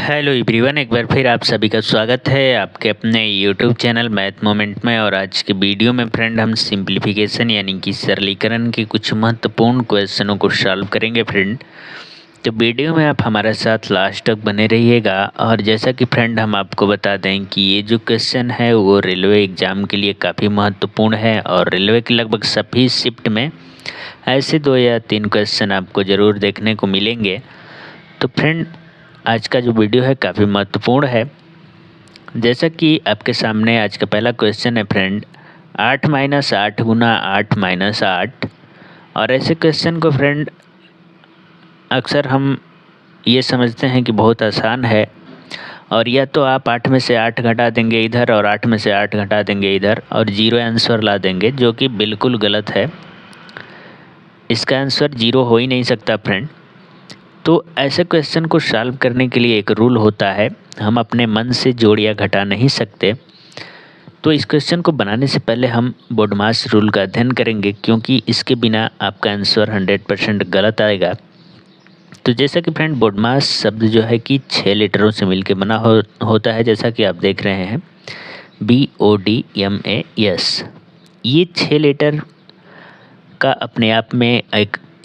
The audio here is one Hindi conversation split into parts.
हेलो एवरीवन, एक बार फिर आप सभी का स्वागत है आपके अपने यूट्यूब चैनल मैथ मोमेंट में। और आज के वीडियो में फ्रेंड हम सिंप्लीफिकेशन यानी कि सरलीकरण के कुछ महत्वपूर्ण क्वेश्चनों को सॉल्व करेंगे फ्रेंड। तो वीडियो में आप हमारे साथ लास्ट तक बने रहिएगा। और जैसा कि फ्रेंड हम आपको बता दें कि ये जो क्वेश्चन है वो रेलवे एग्ज़ाम के लिए काफ़ी महत्वपूर्ण है और रेलवे के लगभग सभी शिफ्ट में ऐसे 2 या 3 क्वेश्चन आपको ज़रूर देखने को मिलेंगे। तो फ्रेंड आज का जो वीडियो है काफ़ी महत्वपूर्ण है। जैसा कि आपके सामने आज का पहला क्वेश्चन है फ्रेंड, 8 - 8 गुना 8 - 8। और ऐसे क्वेश्चन को फ्रेंड अक्सर हम ये समझते हैं कि बहुत आसान है, और या तो आप 8 में से 8 घटा देंगे इधर और 8 में से 8 घटा देंगे इधर और जीरो आंसर ला देंगे, जो कि बिल्कुल गलत है। इसका आंसर जीरो हो ही नहीं सकता फ्रेंड। तो ऐसे क्वेश्चन को सॉल्व करने के लिए एक रूल होता है, हम अपने मन से जोड़ या घटा नहीं सकते। तो इस क्वेश्चन को बनाने से पहले हम बोडमास रूल का अध्ययन करेंगे, क्योंकि इसके बिना आपका आंसर 100% गलत आएगा। तो जैसा कि फ्रेंड बोडमास शब्द जो है कि 6 लेटरों से मिलकर बना होता है, जैसा कि आप देख रहे हैं BODMAS। ये 6 लेटर का अपने आप में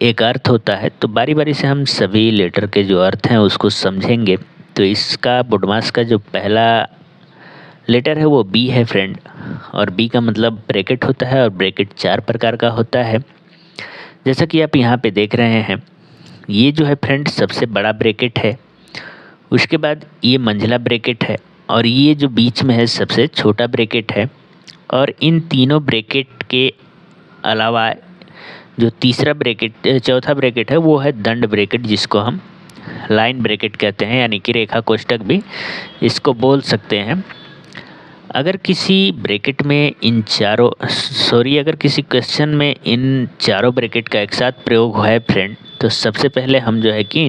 एक अर्थ होता है। तो बारी बारी से हम सभी लेटर के जो अर्थ हैं उसको समझेंगे। तो इसका बोडमास का जो पहला लेटर है वो बी है फ्रेंड, और बी का मतलब ब्रैकेट होता है, और ब्रैकेट 4 प्रकार का होता है, जैसा कि आप यहाँ पे देख रहे हैं। ये जो है फ्रेंड सबसे बड़ा ब्रैकेट है, उसके बाद ये मंझला ब्रैकेट है, और ये जो बीच में है सबसे छोटा ब्रैकेट है। और इन तीनों ब्रैकेट के अलावा जो चौथा ब्रैकेट है वो है दंड ब्रैकेट, जिसको हम लाइन ब्रैकेट कहते हैं, यानी कि रेखा कोष्ठक भी इसको बोल सकते हैं। अगर किसी ब्रैकेट में अगर किसी क्वेश्चन में इन चारों ब्रैकेट का एक साथ प्रयोग है फ्रेंड, तो सबसे पहले हम जो है कि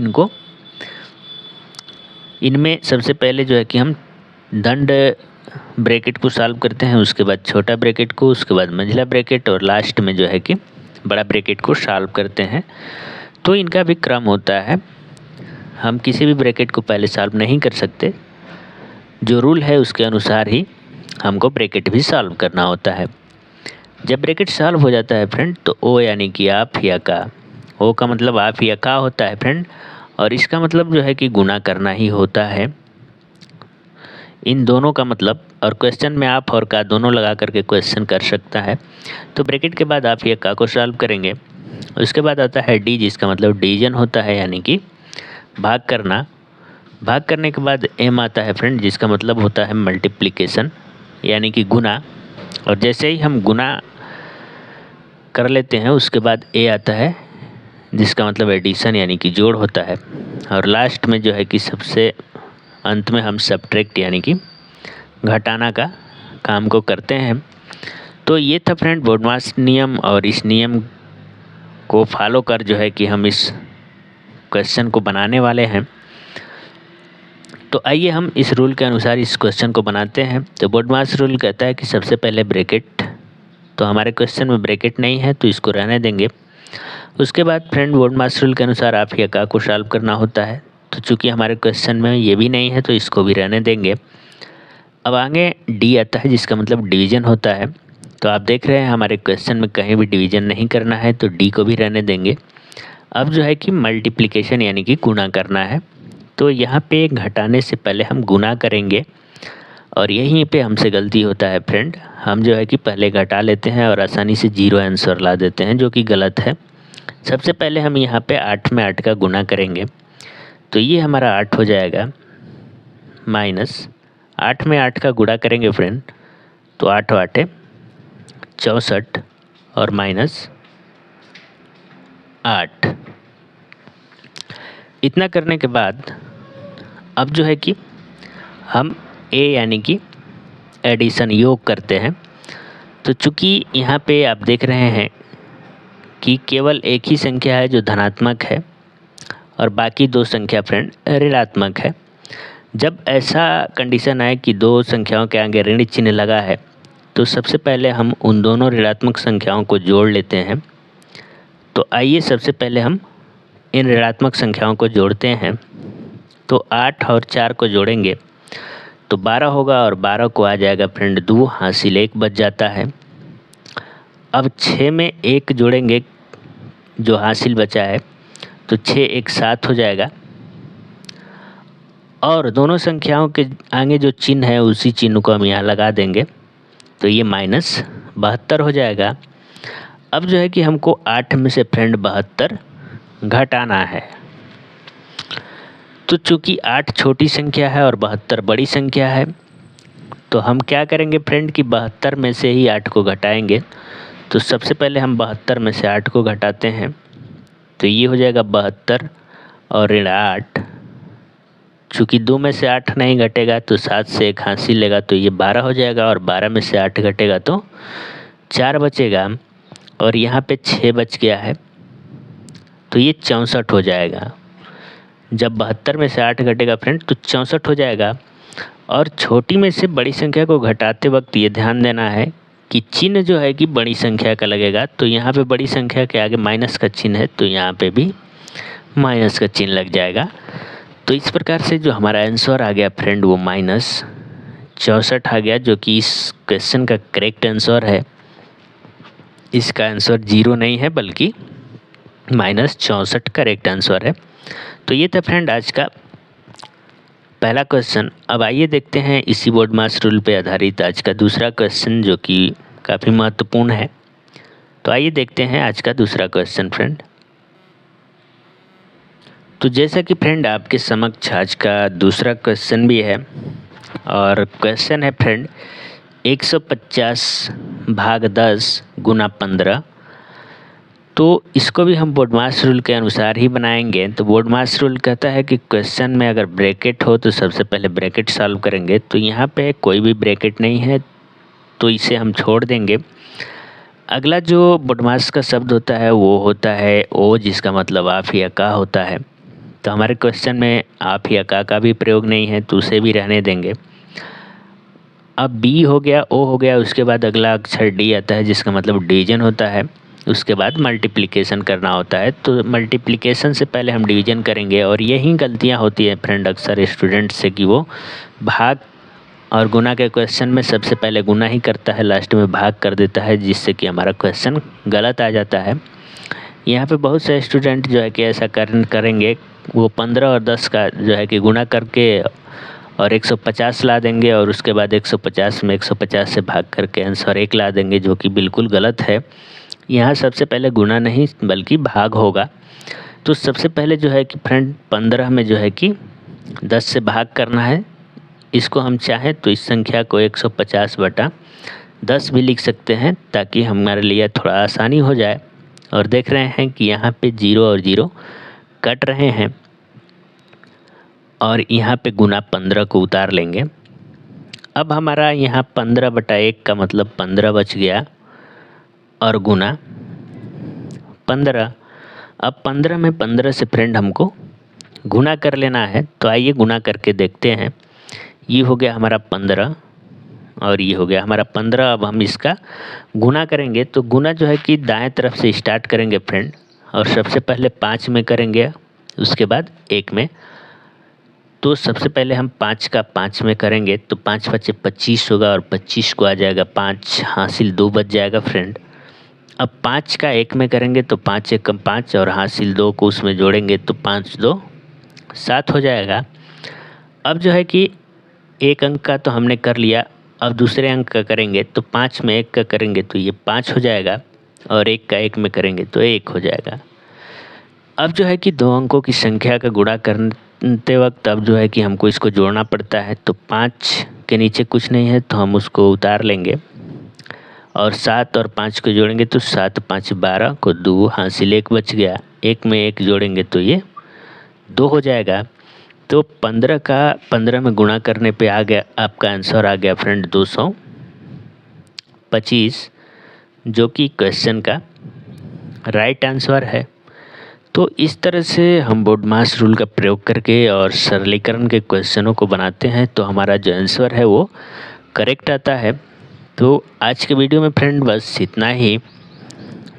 इनमें सबसे पहले जो है कि हम दंड ब्रैकेट को सॉल्व करते हैं, उसके बाद छोटा ब्रैकेट को, उसके बाद मंझला ब्रैकेट, और लास्ट में जो है कि बड़ा ब्रैकेट को सॉल्व करते हैं। तो इनका भी क्रम होता है, हम किसी भी ब्रैकेट को पहले सॉल्व नहीं कर सकते। जो रूल है उसके अनुसार ही हमको ब्रैकेट भी सॉल्व करना होता है। जब ब्रैकेट सॉल्व हो जाता है फ्रेंड, तो ओ यानी कि आप या का, ओ का मतलब आप या का होता है फ्रेंड, और इसका मतलब जो है कि गुना करना ही होता है इन दोनों का मतलब। और क्वेश्चन में आप और का दोनों लगा करके क्वेश्चन कर सकता है। तो ब्रैकेट के बाद आप ये का को सॉल्व करेंगे। उसके बाद आता है डी, जिसका मतलब डिवीजन होता है, यानी कि भाग करना। भाग करने के बाद एम आता है फ्रेंड, जिसका मतलब होता है मल्टीप्लिकेशन, यानी कि गुना। और जैसे ही हम गुना कर लेते हैं उसके बाद ए आता है, जिसका मतलब एडिशन यानी कि जोड़ होता है। और लास्ट में जो है कि सबसे अंत में हम सब्ट्रैक्ट यानी कि घटाना का काम को करते हैं। तो ये था फ्रेंड बोडमास नियम, और इस नियम को फॉलो कर जो है कि हम इस क्वेश्चन को बनाने वाले हैं। तो आइए हम इस रूल के अनुसार इस क्वेश्चन को बनाते हैं। तो बोडमास रूल कहता है कि सबसे पहले ब्रैकेट, तो हमारे क्वेश्चन में ब्रैकेट नहीं है तो इसको रहने देंगे। उसके बाद फ्रेंड बोडमास रूल के अनुसार आप या का को सॉल्व करना होता है। तो चूँकि हमारे क्वेश्चन में ये भी नहीं है तो इसको भी रहने देंगे। अब आगे डी आता है, जिसका मतलब डिवीज़न होता है। तो आप देख रहे हैं हमारे क्वेश्चन में कहीं भी डिवीज़न नहीं करना है, तो डी को भी रहने देंगे। अब जो है कि मल्टीप्लिकेशन यानी कि गुना करना है। तो यहाँ पे घटाने से पहले हम गुना करेंगे, और यहीं पे हमसे गलती होता है फ्रेंड। हम जो है कि पहले घटा लेते हैं और आसानी से जीरो आंसर ला देते हैं, जो कि गलत है। सबसे पहले हम यहाँ पे 8 में 8 का गुना करेंगे, तो ये हमारा 8 हो जाएगा, माइनस 8 में 8 का गुणा करेंगे फ्रेंड, तो 8 8 64 और माइनस 8। इतना करने के बाद अब जो है कि हम ए यानी कि एडिशन योग करते हैं। तो चूँकि यहाँ पे आप देख रहे हैं कि केवल एक ही संख्या है जो धनात्मक है, और बाकी 2 संख्या फ्रेंड ऋणात्मक है। जब ऐसा कंडीशन आए कि 2 संख्याओं के आगे ऋण चिन्ह लगा है, तो सबसे पहले हम उन दोनों ऋणात्मक संख्याओं को जोड़ लेते हैं। तो आइए सबसे पहले हम इन ऋणात्मक संख्याओं को जोड़ते हैं। तो 8 और 4 को जोड़ेंगे तो 12 होगा और 12 को आ जाएगा फ्रेंड 2, हासिल 1 बच जाता है। अब 6 में 1 जोड़ेंगे जो हासिल बचा है, तो 6 1 7 हो जाएगा और दोनों संख्याओं के आगे जो चिन्ह है उसी चिन्ह को हम यहाँ लगा देंगे, तो ये -72 हो जाएगा। अब जो है कि हमको 8 में से फ्रेंड 72 घटाना है। तो चूंकि 8 छोटी संख्या है और 72 बड़ी संख्या है, तो हम क्या करेंगे फ्रेंड कि 72 में से ही 8 को घटाएंगे। तो सबसे पहले हम 72 में से 8 को घटाते हैं, तो ये हो जाएगा 72 और ऋण 8। चूँकि 2 में से 8 नहीं घटेगा तो 7 से 1 हासिल लेगा, तो ये 12 हो जाएगा और 12 में से 8 घटेगा तो 4 बचेगा और यहाँ पे 6 बच गया है, तो ये 64 हो जाएगा। जब 72 में से 8 घटेगा फ्रेंड तो 64 हो जाएगा। और छोटी में से बड़ी संख्या को घटाते वक्त ये ध्यान देना है कि चिन्ह जो है कि बड़ी संख्या का लगेगा, तो यहाँ पे बड़ी संख्या के आगे माइनस का चिन्ह है, तो यहाँ पे भी माइनस का चिन्ह लग जाएगा। तो इस प्रकार से जो हमारा आंसर आ गया फ्रेंड वो -64 आ गया, जो कि इस क्वेश्चन का करेक्ट आंसर है। इसका आंसर 0 नहीं है बल्कि -64 करेक्ट आंसर है। तो ये था फ्रेंड आज का पहला क्वेश्चन। अब आइए देखते हैं इसी बोर्ड मास रूल पे आधारित आज का दूसरा क्वेश्चन, जो कि काफ़ी महत्वपूर्ण है। तो आइए देखते हैं आज का दूसरा क्वेश्चन फ्रेंड। तो जैसा कि फ्रेंड आपके समक्ष आज का दूसरा क्वेश्चन भी है, और क्वेश्चन है फ्रेंड 150 भाग 10 गुना 15। तो इसको भी हम बोर्डमास रूल के अनुसार ही बनाएंगे। तो बोर्डमास रूल कहता है कि क्वेश्चन में अगर ब्रैकेट हो तो सबसे पहले ब्रैकेट सॉल्व करेंगे। तो यहाँ पे कोई भी ब्रैकेट नहीं है तो इसे हम छोड़ देंगे। अगला जो बोर्डमास का शब्द होता है वो होता है ओ, जिसका मतलब आप या का होता है। तो हमारे क्वेश्चन में आप या का भी प्रयोग नहीं है, तो उसे भी रहने देंगे। अब बी हो गया, ओ हो गया, उसके बाद अगला अक्षर डी आता है जिसका मतलब डिवीजन होता है। उसके बाद मल्टीप्लिकेशन करना होता है। तो मल्टीप्लिकेशन से पहले हम डिवीजन करेंगे, और यही गलतियां होती है फ्रेंड अक्सर स्टूडेंट्स से कि वो भाग और गुना के क्वेश्चन में सबसे पहले गुना ही करता है, लास्ट में भाग कर देता है, जिससे कि हमारा क्वेश्चन गलत आ जाता है। यहाँ पे बहुत से स्टूडेंट जो है कि ऐसा करेंगे, वो 15 और 10 का जो है कि गुना करके और 150 ला देंगे, और उसके बाद 150 में 150 से भाग करके आंसर 1 ला देंगे, जो कि बिल्कुल गलत है। यहाँ सबसे पहले गुना नहीं बल्कि भाग होगा। तो सबसे पहले जो है कि फ्रेंड 15 में जो है कि 10 से भाग करना है। इसको हम चाहें तो इस संख्या को 150/10 भी लिख सकते हैं, ताकि हमारे लिए थोड़ा आसानी हो जाए। और देख रहे हैं कि यहाँ पे 0 और 0 कट रहे हैं, और यहाँ पे गुना 15 को उतार लेंगे। अब हमारा यहाँ 15/1 का मतलब 15 बच गया, और गुना 15। अब 15 में 15 से फ्रेंड हमको गुना कर लेना है। तो आइए गुना करके देखते हैं। ये हो गया हमारा 15 और ये हो गया हमारा 15। अब हम इसका गुना करेंगे। तो गुना जो है कि दाएं तरफ से स्टार्ट करेंगे फ्रेंड, और सबसे पहले 5 में करेंगे, उसके बाद 1 में। तो सबसे पहले हम 5 का 5 में करेंगे, तो 5 5 25 होगा, और 25 को आ जाएगा 5, हासिल 2 बच जाएगा फ्रेंड। अब 5 का 1 में करेंगे, तो 5 1 5 और हासिल 2 को उसमें जोड़ेंगे, तो 5 2 7 हो जाएगा। अब जो है कि एक अंक का तो हमने कर लिया, अब दूसरे अंक का करेंगे, तो 5 में 1 का करेंगे तो ये 5 हो जाएगा, और 1 का 1 में करेंगे तो 1 हो जाएगा। अब जो है कि दो अंकों की संख्या का गुणा करते वक्त अब जो है कि हमको इसको जोड़ना पड़ता है। तो 5 के नीचे कुछ नहीं है तो हम उसको उतार लेंगे, और 7 और 5 को जोड़ेंगे, तो 7 5 12 को 2, हासिल 1 बच गया। 1 में 1 जोड़ेंगे तो ये 2 हो जाएगा। तो 15 का 15 में गुणा करने पे आ गया, आपका आंसर आ गया फ्रेंड 225, जो कि क्वेश्चन का राइट आंसर है। तो इस तरह से हम बोर्डमास रूल का प्रयोग करके और सरलीकरण के क्वेश्चनों को बनाते हैं, तो हमारा जो आंसर है वो करेक्ट आता है। तो आज के वीडियो में फ्रेंड बस इतना ही।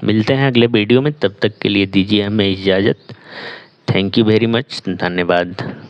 मिलते हैं अगले वीडियो में, तब तक के लिए दीजिए हमें इजाज़त। थैंक यू वेरी मच, धन्यवाद।